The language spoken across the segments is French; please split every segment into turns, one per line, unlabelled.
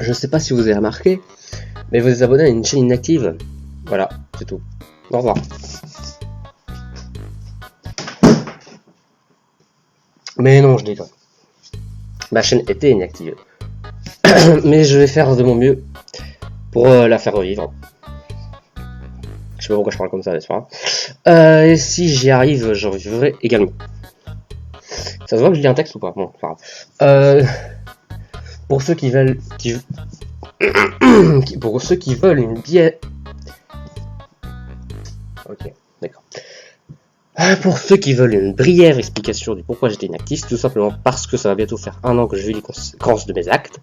je sais pas si vous avez remarqué, mais vous êtes abonné à une chaîne inactive. Voilà, c'est tout. Au revoir. Mais non, je déconne. Ma chaîne était inactive. Mais je vais faire de mon mieux pour la faire revivre. Je sais pas pourquoi je parle comme ça, n'est-ce pas. Et si j'y arrive, j'en revivrai également. Ça se voit que je lis un texte ou pas? Bon, pas grave. Pour ceux qui veulent... pour ceux qui veulent une biais... Ok, d'accord. Pour ceux qui veulent une brève explication du pourquoi j'étais inactif, tout simplement parce que ça va bientôt faire 1 an que je vis les conséquences de mes actes.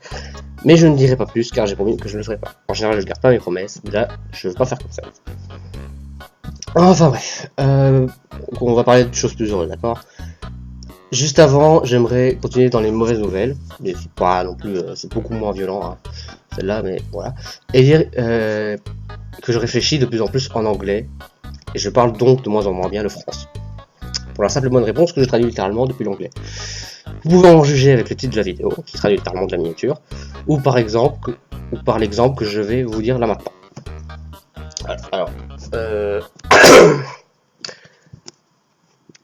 Mais je ne dirai pas plus car j'ai promis que je ne le ferai pas. En général, je garde pas mes promesses, mais là, je veux pas faire comme ça. Enfin bref, on va parler de choses plus heureuses, d'accord? Juste avant, j'aimerais continuer dans les mauvaises nouvelles, mais c'est pas non plus, c'est beaucoup moins violent, hein, celle-là, mais voilà. Et dire que je réfléchis de plus en plus en anglais, et je parle donc de moins en moins bien le français. Pour la simple bonne réponse que je traduis littéralement depuis l'anglais. Vous pouvez en juger avec le titre de la vidéo, qui traduit littéralement de la miniature, ou par l'exemple que je vais vous dire là maintenant. Alors,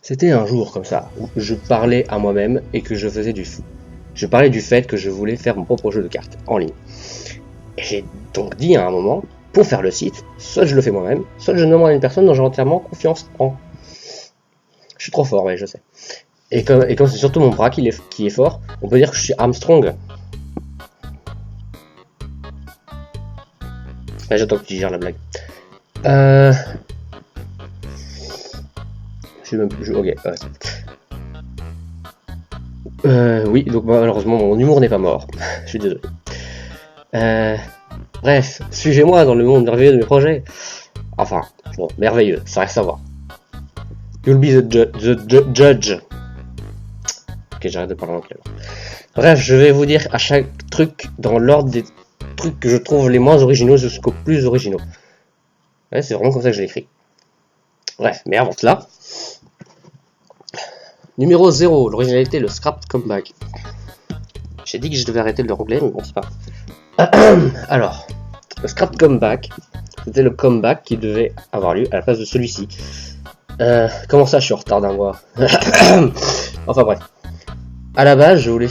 c'était un jour comme ça, où je parlais à moi-même et que je faisais du fou. Je parlais du fait que je voulais faire mon propre jeu de cartes, en ligne. Et j'ai donc dit à un moment, pour faire le site, soit je le fais moi-même, soit je demande à une personne dont j'ai entièrement confiance en. Je suis trop fort, ouais, je sais. Et comme c'est surtout mon bras qui est fort, on peut dire que je suis Armstrong. Là, j'attends que tu gères la blague. Ok, oui, donc malheureusement mon humour n'est pas mort. Je suis désolé. Bref, suivez-moi dans le monde merveilleux de mes projets. Enfin, bon, merveilleux, ça reste à voir. You'll be the judge. Ok, j'arrête de parler en anglais. Bref, je vais vous dire à chaque truc dans l'ordre des trucs que je trouve les moins originaux jusqu'aux plus originaux. Ouais, c'est vraiment comme ça que j'ai écrit. Bref, mais avant cela... Numéro 0, l'originalité, le scrap comeback. J'ai dit que je devais arrêter le anglais, mais bon, c'est pas. Alors, le scrap comeback, c'était le comeback qui devait avoir lieu à la place de celui-ci. Comment ça, je suis en retard d'un mois? Enfin bref. À la base, je voulais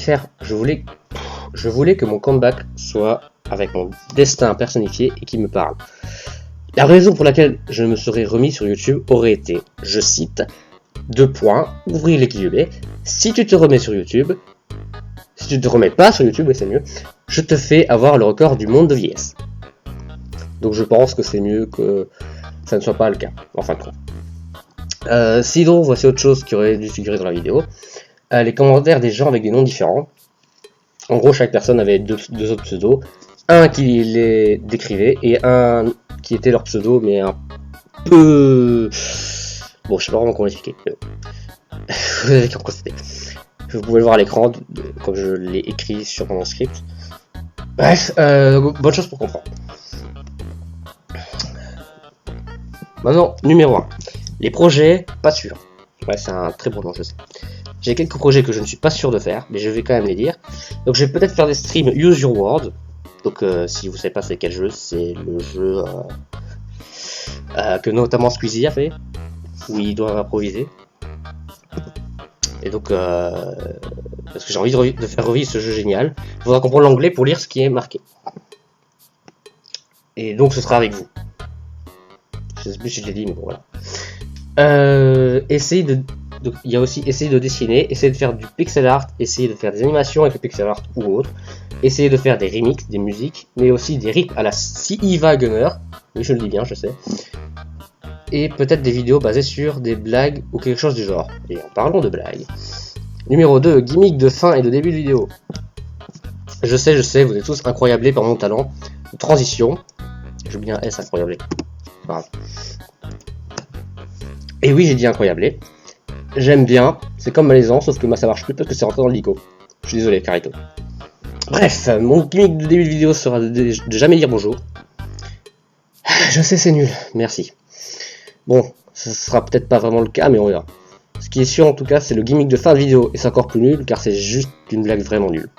que mon comeback soit avec mon destin personnifié et qui me parle. La raison pour laquelle je me serais remis sur YouTube aurait été, je cite, 2 points, ouvrir les guillemets, si tu te remets sur YouTube, si tu te remets pas sur YouTube, et c'est mieux, je te fais avoir le record du monde de vieillesse. Donc je pense que c'est mieux que ça ne soit pas le cas, en fin de compte. Sinon, voici autre chose qui aurait dû figurer dans la vidéo, les commentaires des gens avec des noms différents. En gros, chaque personne avait deux autres pseudos, un qui les décrivait et un qui était leur pseudo, mais un peu... Bon, je sais pas vraiment comment l'expliquer. Vous avez qu'à constater. Vous pouvez le voir à l'écran, comme je l'ai écrit sur mon script. Bref, bonne chose pour comprendre. Maintenant, numéro 1. Les projets, pas sûrs. Ouais, c'est un très bon nom, je sais. J'ai quelques projets que je ne suis pas sûr de faire, mais je vais quand même les dire. Donc je vais peut-être faire des streams Use Your Word. Donc si vous savez pas c'est quel jeu, c'est le jeu que notamment Squeezie a fait, où ils doivent improviser. Et donc, parce que j'ai envie de faire revivre ce jeu génial, il faudra comprendre l'anglais pour lire ce qui est marqué. Et donc ce sera avec vous. Je sais plus si je l'ai dit, mais bon voilà. Il y a aussi essayer de dessiner, essayer de faire du pixel art, essayer de faire des animations avec le pixel art ou autre, essayer de faire des remixes, des musiques, mais aussi des rips à la Siva Gunner, oui je le dis bien, je sais, et peut-être des vidéos basées sur des blagues ou quelque chose du genre. Et en parlant de blagues, numéro 2, gimmick de fin et de début de vidéo. Je sais, vous êtes tous incroyablés par mon talent de transition, j'ai oublié un S, incroyablé, voilà. Et oui, j'ai dit incroyablé. J'aime bien, c'est comme malaisant, sauf que moi ça marche plus parce que c'est rentré dans le dico. Je suis désolé, Carito. Bref, mon gimmick de début de vidéo sera de jamais dire bonjour. Je sais, c'est nul, merci. Bon, ce sera peut-être pas vraiment le cas, mais on verra. Ce qui est sûr en tout cas, c'est le gimmick de fin de vidéo, et c'est encore plus nul car c'est juste une blague vraiment nulle.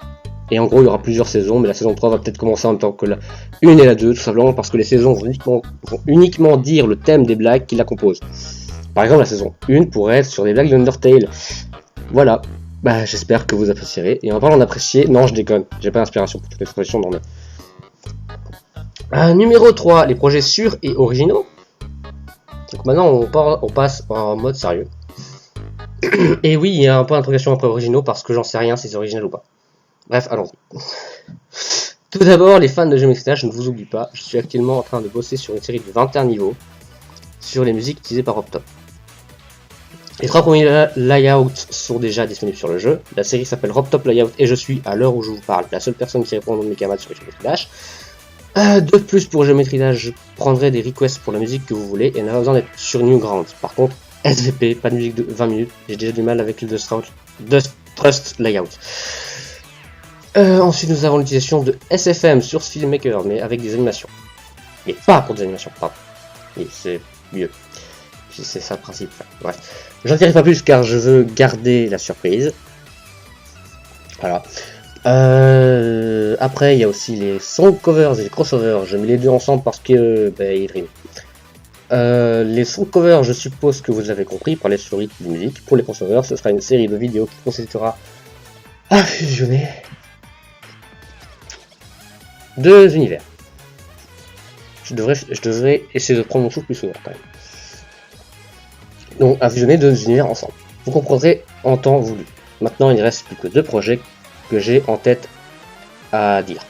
Et en gros, il y aura plusieurs saisons, mais la saison 3 va peut-être commencer en même temps que la 1 et la 2, tout simplement parce que les saisons vont uniquement dire le thème des blagues qui la composent. Par exemple, la saison 1 pourrait être sur des blagues d'Undertale. Voilà. Bah, j'espère que vous apprécierez. Et en parlant d'apprécier, non, je déconne. J'ai pas d'inspiration pour toute l'expression dans numéro 3, les projets sûrs et originaux. Donc maintenant, on passe en mode sérieux. Et oui, il y a un point d'interrogation après originaux parce que j'en sais rien si c'est original ou pas. Bref, allons-y. Tout d'abord, les fans de Geometry Dash, je ne vous oublie pas, je suis actuellement en train de bosser sur une série de 21 niveaux sur les musiques utilisées par Optop. Les 3 premiers layouts sont déjà disponibles sur le jeu. La série s'appelle Optop Layout et je suis, à l'heure où je vous parle, la seule personne qui répond au nom de mes camarades sur Geometry Dash. De plus, pour Geometry Dash, je prendrai des requests pour la musique que vous voulez et n'a pas besoin d'être sur Newgrounds. Par contre, SVP, pas de musique de 20 minutes, j'ai déjà du mal avec le Dust Trust Layout. Ensuite, nous avons l'utilisation de SFM, Source Filmmaker, mais avec des animations. Mais pas pour des animations, pardon. Et c'est mieux. C'est ça le principe. Enfin, bref. J'en dirai pas plus car je veux garder la surprise. Voilà. Après, il y a aussi les song covers et les crossovers. Je mets les deux ensemble parce que ils riment. Les song covers, je suppose que vous avez compris, par les sur rythme de musique. Pour les crossovers, ce sera une série de vidéos qui consistera à fusionner 2 univers. Je devrais essayer de prendre mon souffle plus souvent quand même. Donc à fusionner 2 univers ensemble. Vous comprendrez en temps voulu. Maintenant, il ne reste plus que 2 projets que j'ai en tête à dire.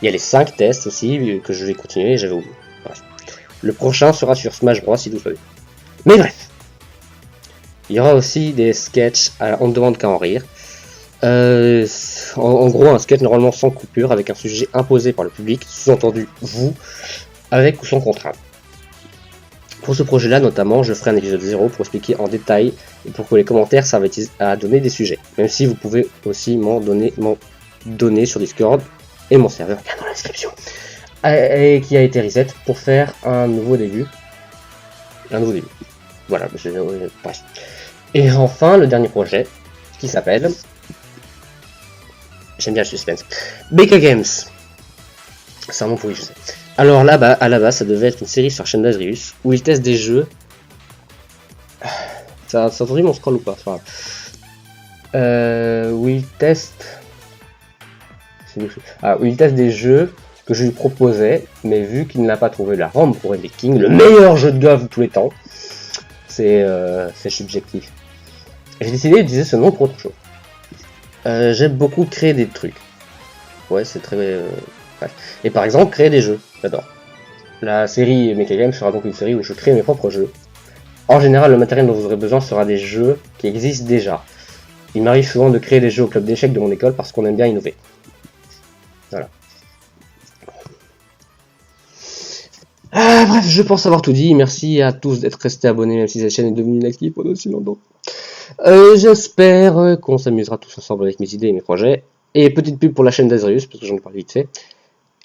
Il y a les 5 tests aussi que je vais continuer et j'avais oublié. Bref. Le prochain sera sur Smash Bros si tout va bien. Mais bref. Il y aura aussi des sketchs, on ne demande qu'à en rire. En gros, un sketch normalement sans coupure avec un sujet imposé par le public, sous-entendu vous, avec ou sans contrainte. Pour ce projet-là, notamment, je ferai un épisode 0 pour expliquer en détail et pour que les commentaires servent à donner des sujets. Même si vous pouvez aussi m'en donner sur Discord et mon serveur qui est dans la description. Et qui a été reset pour faire un nouveau début. Voilà, bref. Et enfin, le dernier projet qui s'appelle... J'aime bien le suspense. Baker Games. C'est un nom pourri, je sais. Alors là, à la base, ça devait être une série sur la chaîne d'Adrius où ils testent des jeux. Ça entendu mon scroll ou pas? Enfin, où ils testent. Où ils testent des jeux que je lui proposais, mais vu qu'il n'a pas trouvé la ROM pour Epic King, le meilleur jeu de golf de tous les temps, c'est subjectif. J'ai décidé d'utiliser ce nom pour autre chose. J'aime beaucoup créer des trucs. Ouais, c'est très... bref. Et par exemple, créer des jeux. J'adore. La série Mecha Games sera donc une série où je crée mes propres jeux. En général, le matériel dont vous aurez besoin sera des jeux qui existent déjà. Il m'arrive souvent de créer des jeux au club d'échecs de mon école parce qu'on aime bien innover. Voilà. Bref, je pense avoir tout dit. Merci à tous d'être restés abonnés, même si cette chaîne est devenue inactive pendant aussi longtemps. J'espère qu'on s'amusera tous ensemble avec mes idées et mes projets. Et petite pub pour la chaîne d'Azrius, parce que j'en ai parlé vite fait.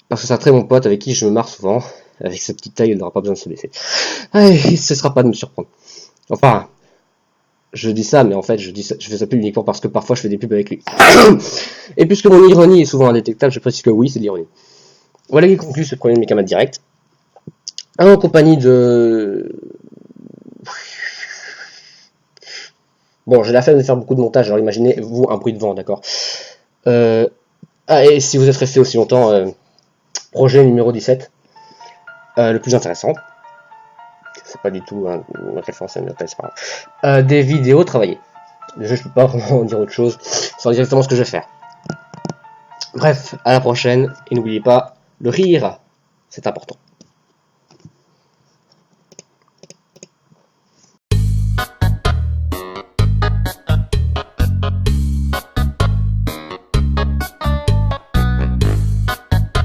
Parce que c'est un très bon pote avec qui je me marre souvent. Avec sa petite taille, il n'aura pas besoin de se baisser. Il ne cessera pas de me surprendre. Enfin, je dis ça, mais en fait, je fais ça pub uniquement parce que parfois je fais des pubs avec lui. Et puisque mon ironie est souvent indétectable, je précise que oui, c'est de l'ironie. Voilà qui conclut ce premier de mes camarades directs. En compagnie de... Bon, j'ai la flemme de faire beaucoup de montage, alors imaginez-vous un bruit de vent, d'accord. Et si vous êtes resté aussi longtemps, projet numéro 17, le plus intéressant, c'est pas du tout une référence à une c'est pas grave. Des vidéos travaillées. Déjà, je peux pas vraiment dire autre chose, c'est exactement ce que je vais faire. Bref, à la prochaine, et n'oubliez pas, le rire, c'est important.